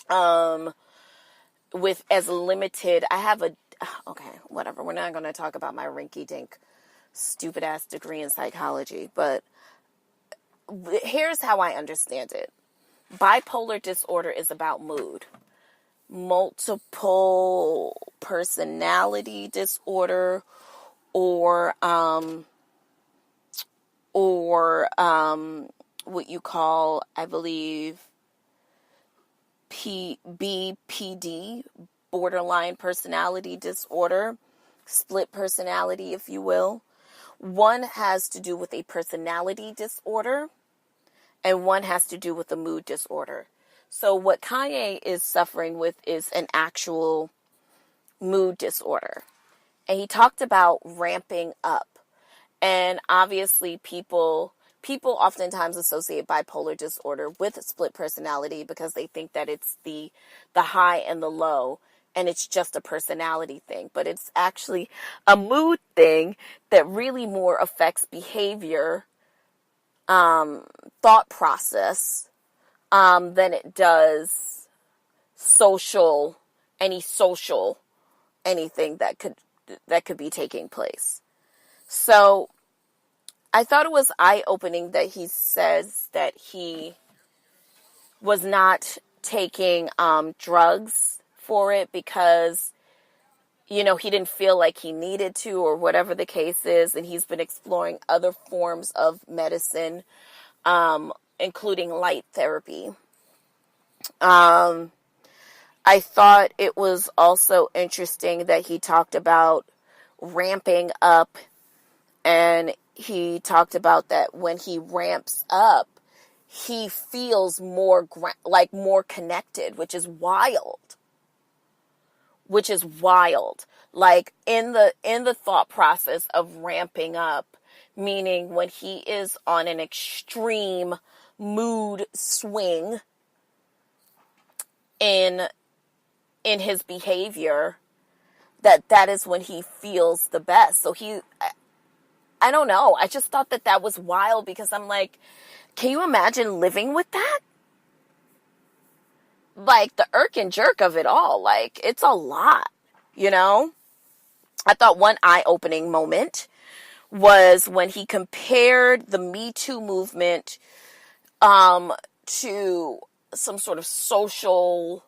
Um, with as limited, okay, whatever. We're not going to talk about my rinky-dink, stupid-ass degree in psychology, but here's how I understand it. Bipolar disorder is about mood. Multiple personality disorder or what you call, I believe, BPD, borderline personality disorder, split personality, if you will. One has to do with a personality disorder, and one has to do with a mood disorder. So what Kanye is suffering with is an actual mood disorder. And he talked about ramping up. And obviously people oftentimes associate bipolar disorder with split personality because they think that it's the high and the low, and it's just a personality thing. But it's actually a mood thing that really more affects behavior, thought process, than it does anything that could be taking place. So I thought it was eye-opening that he says that he was not taking drugs for it because, he didn't feel like he needed to, or whatever the case is, and he's been exploring other forms of medicine, including light therapy. I thought it was also interesting that he talked about ramping up, and he talked about that when he ramps up, he feels more connected, which is wild. Like in the thought process of ramping up, meaning when he is on an extreme mood swing in his behavior, that is when he feels the best. So I don't know. I just thought that was wild because I'm like, can you imagine living with that? Like the irk and jerk of it all. Like it's a lot, I thought one eye-opening moment was when he compared the Me Too movement to some sort of social,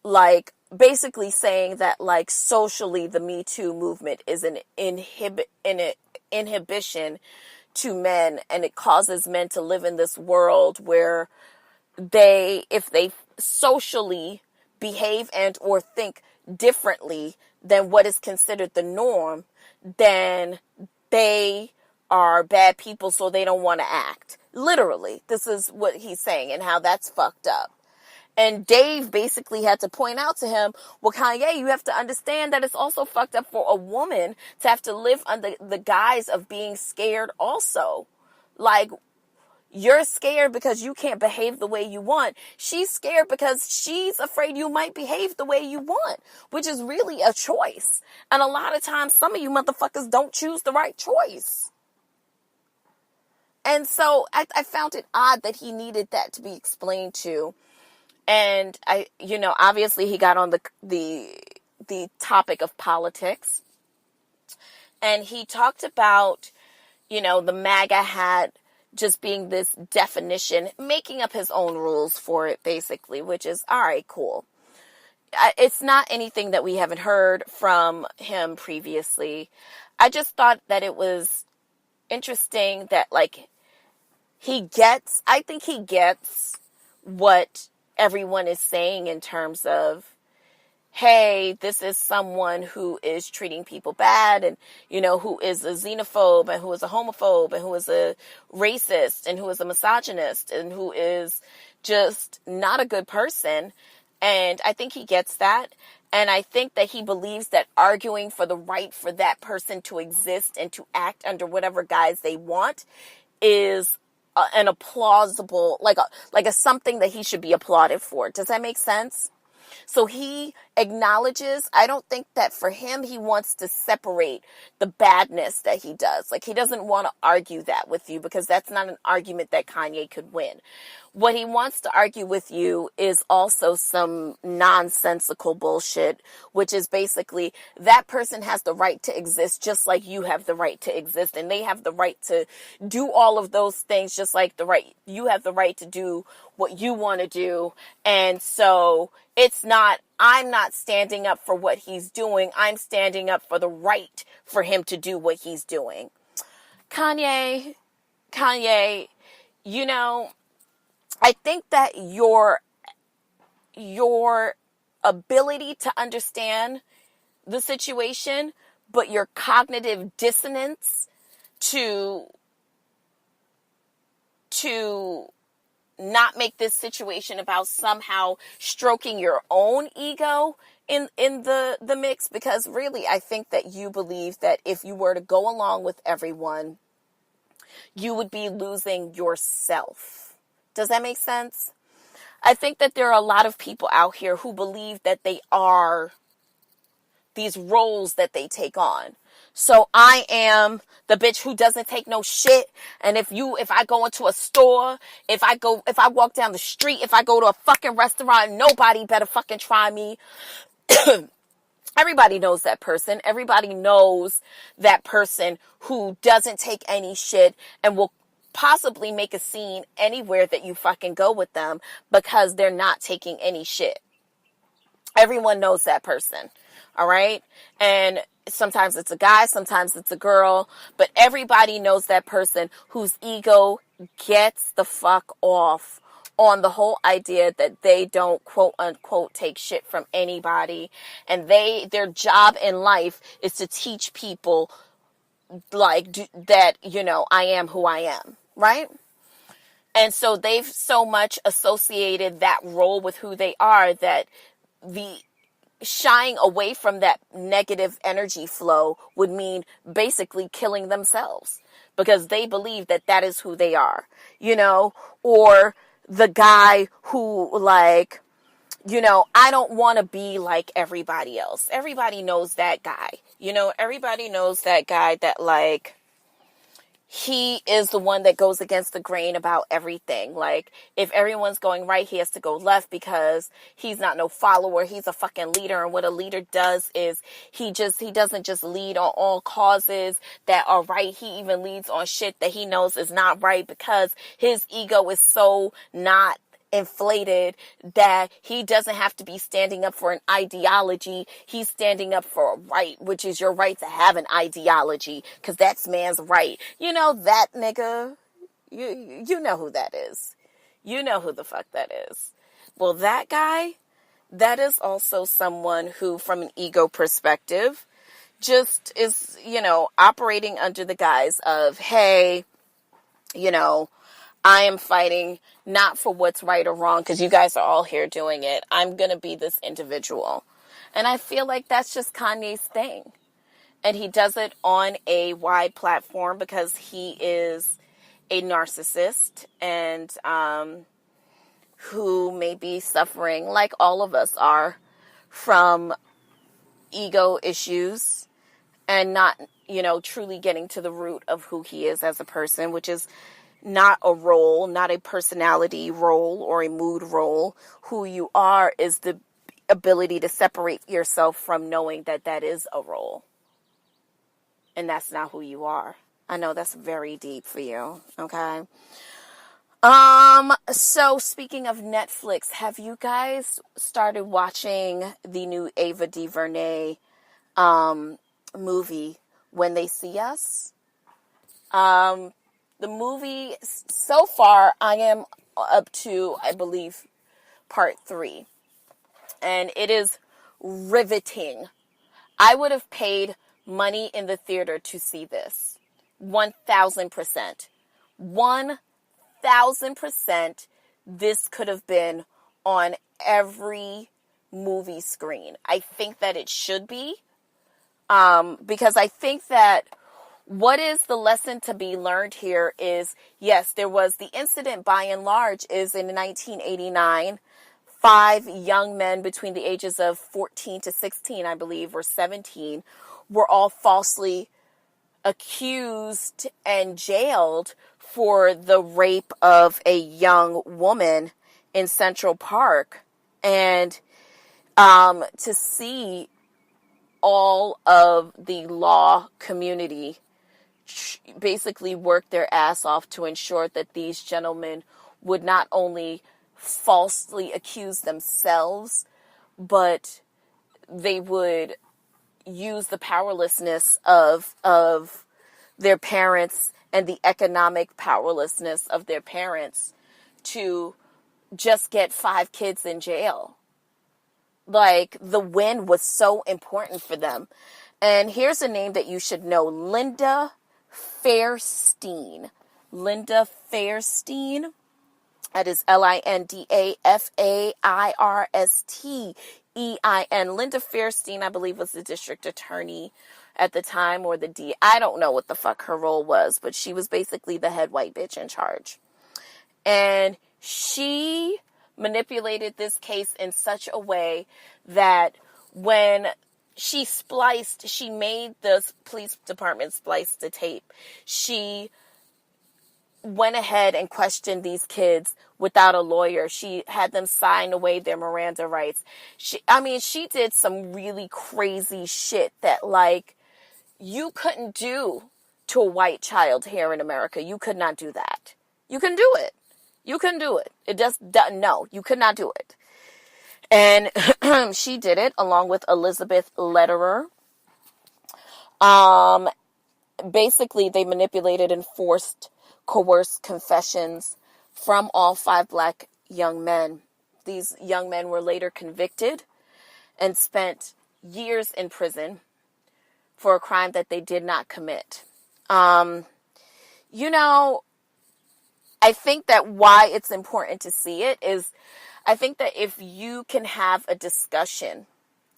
like basically saying that like socially the Me Too movement is an inhibition to men, and it causes men to live in this world where if they socially behave and or think differently than what is considered the norm, then they are bad people, so they don't want to act. Literally, this is what he's saying and how that's fucked up. And Dave basically had to point out to him, well, Kanye, you have to understand that it's also fucked up for a woman to have to live under the guise of being scared also. Like, you're scared because you can't behave the way you want. She's scared because she's afraid you might behave the way you want, which is really a choice. And a lot of times, some of you motherfuckers don't choose the right choice. And so I found it odd that he needed that to be explained to. And obviously he got on the topic of politics, and he talked about, the MAGA hat just being this definition, making up his own rules for it, basically, which is, all right, cool. It's not anything that we haven't heard from him previously. I just thought that it was interesting that, like, I think he gets what everyone is saying in terms of, hey, this is someone who is treating people bad, and, who is a xenophobe, and who is a homophobe, and who is a racist, and who is a misogynist, and who is just not a good person. And I think he gets that. And I think that he believes that arguing for the right for that person to exist and to act under whatever guise they want is an applausible, like a something that he should be applauded for. Does that make sense? So he acknowledges, I don't think that for him, he wants to separate the badness that he does. Like, he doesn't want to argue that with you because that's not an argument that Kanye could win. What he wants to argue with you is also some nonsensical bullshit, which is basically that person has the right to exist just like you have the right to exist, and they have the right to do all of those things just like you have the right to do what you want to do. And so I'm not standing up for what he's doing. I'm standing up for the right for him to do what he's doing. Kanye, you know, I think that your ability to understand the situation, but your cognitive dissonance to not make this situation about somehow stroking your own ego in the mix, because really I think that you believe that if you were to go along with everyone, you would be losing yourself. Does that make sense? I think that there are a lot of people out here who believe that they are these roles that they take on. So I am the bitch who doesn't take no shit. And if I go into a store, if I walk down the street, if I go to a fucking restaurant, nobody better fucking try me. Everybody knows that person. Everybody knows that person who doesn't take any shit and will possibly make a scene anywhere that you fucking go with them because they're not taking any shit. Everyone knows that person. All right. And sometimes it's a guy, sometimes it's a girl, but everybody knows that person whose ego gets the fuck off on the whole idea that they don't quote unquote take shit from anybody. And their job in life is to teach people that, I am who I am. Right. And so they've so much associated that role with who they are that the shying away from that negative energy flow would mean basically killing themselves because they believe that that is who they are, or the guy who I don't want to be like everybody else. Everybody knows that guy, everybody knows that guy that he is the one that goes against the grain about everything. Like, if everyone's going right, he has to go left because he's not no follower. He's a fucking leader. And what a leader does is he doesn't just lead on all causes that are right. He even leads on shit that he knows is not right because his ego is so not inflated that he doesn't have to be standing up for an ideology. He's standing up for a right, which is your right to have an ideology, because that's man's right. That nigga, you know who that is. You know who the fuck that is. Well, that guy, that is also someone who, from an ego perspective, just is, operating under the guise of, hey, I am fighting not for what's right or wrong because you guys are all here doing it. I'm going to be this individual. And I feel like that's just Kanye's thing. And he does it on a wide platform because he is a narcissist and who may be suffering, like all of us are, from ego issues and not, truly getting to the root of who he is as a person, which is not a role, not a personality role or a mood role. Who you are is the ability to separate yourself from knowing that that is a role. And that's not who you are. I know that's very deep for you. Okay. So speaking of Netflix, have you guys started watching the new Ava DuVernay, movie, When They See Us? The movie, so far, I am up to, I believe, part 3. And it is riveting. I would have paid money in the theater to see this. 1,000%. 1,000% this could have been on every movie screen. I think that it should be. Because I think that what is the lesson to be learned here is, yes, there was the incident by and large is in 1989, 5 young men between the ages of 14 to 16, I believe, or 17, were all falsely accused and jailed for the rape of a young woman in Central Park. And to see all of the law community basically work their ass off to ensure that these gentlemen would not only falsely accuse themselves, but they would use the powerlessness of their parents and the economic powerlessness of their parents to just get 5 kids in jail. Like, the win was so important for them. And here's a name that you should know, Linda Fairstein. Linda Fairstein. That is LindaFairstein. Linda Fairstein, I believe, was the district attorney at the time, or the D. I don't know what the fuck her role was, but she was basically the head white bitch in charge. And she manipulated this case in such a way that when she made the police department splice the tape. She went ahead and questioned these kids without a lawyer. She had them sign away their Miranda rights. She did some really crazy shit that, like, you couldn't do to a white child here in America. You could not do that. You can do it. You can do it. No, you could not do it. And she did it along with Elizabeth Letterer. Basically, they manipulated and coerced confessions from all 5 black young men. These young men were later convicted and spent years in prison for a crime that they did not commit. I think that why it's important to see it is, I think that if you can have a discussion,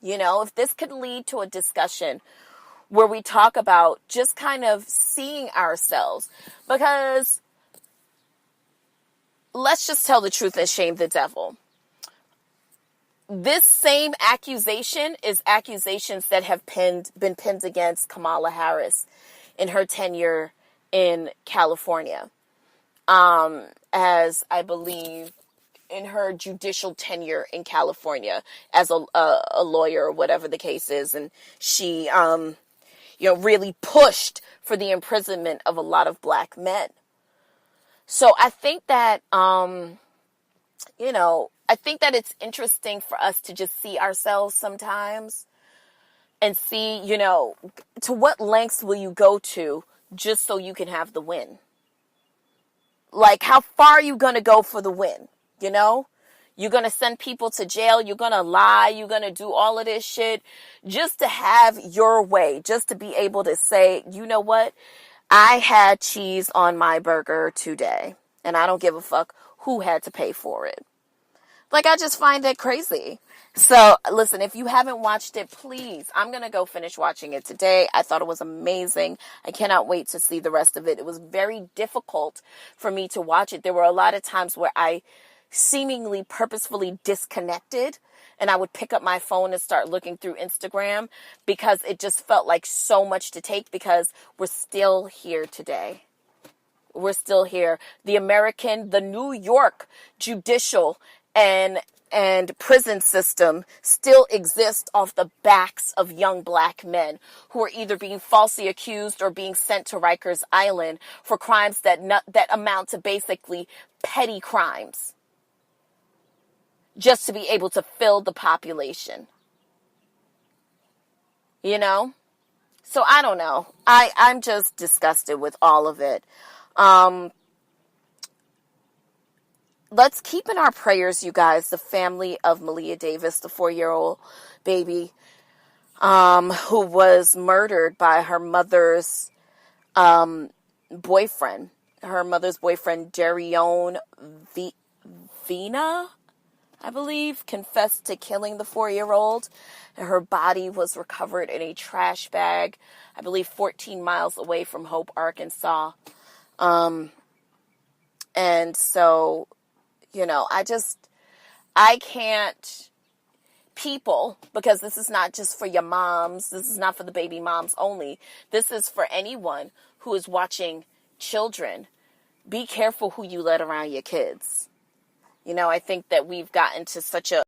if this could lead to a discussion where we talk about just kind of seeing ourselves, because let's just tell the truth and shame the devil. This same accusation is accusations that have been pinned against Kamala Harris in her tenure in California. As I believe in her judicial tenure in California as a lawyer or whatever the case is. And she, really pushed for the imprisonment of a lot of black men. So I think that, I think that it's interesting for us to just see ourselves sometimes and see, to what lengths will you go to just so you can have the win? Like, how far are you going to go for the win? You're going to send people to jail. You're going to lie. You're going to do all of this shit just to have your way, just to be able to say, you know what? I had cheese on my burger today, and I don't give a fuck who had to pay for it. Like, I just find that crazy. So, listen, if you haven't watched it, please, I'm going to go finish watching it today. I thought it was amazing. I cannot wait to see the rest of it. It was very difficult for me to watch it. There were a lot of times where I seemingly purposefully disconnected, and I would pick up my phone and start looking through Instagram because it just felt like so much to take, because we're still here today. We're still here. The New York judicial and prison system still exists off the backs of young black men who are either being falsely accused or being sent to Rikers Island for crimes that amount to basically petty crimes, just to be able to fill the population. So I don't know. I'm just disgusted with all of it. Let's keep in our prayers, you guys, the family of Malia Davis, the 4-year-old baby, who was murdered by her mother's boyfriend. Her mother's boyfriend, Darion Vina, I believe, confessed to killing the 4-year-old. And her body was recovered in a trash bag, I believe 14 miles away from Hope, Arkansas. And so, I can't, because this is not just for your moms, this is not for the baby moms only, this is for anyone who is watching children be careful who you let around your kids. I think that we've gotten to such a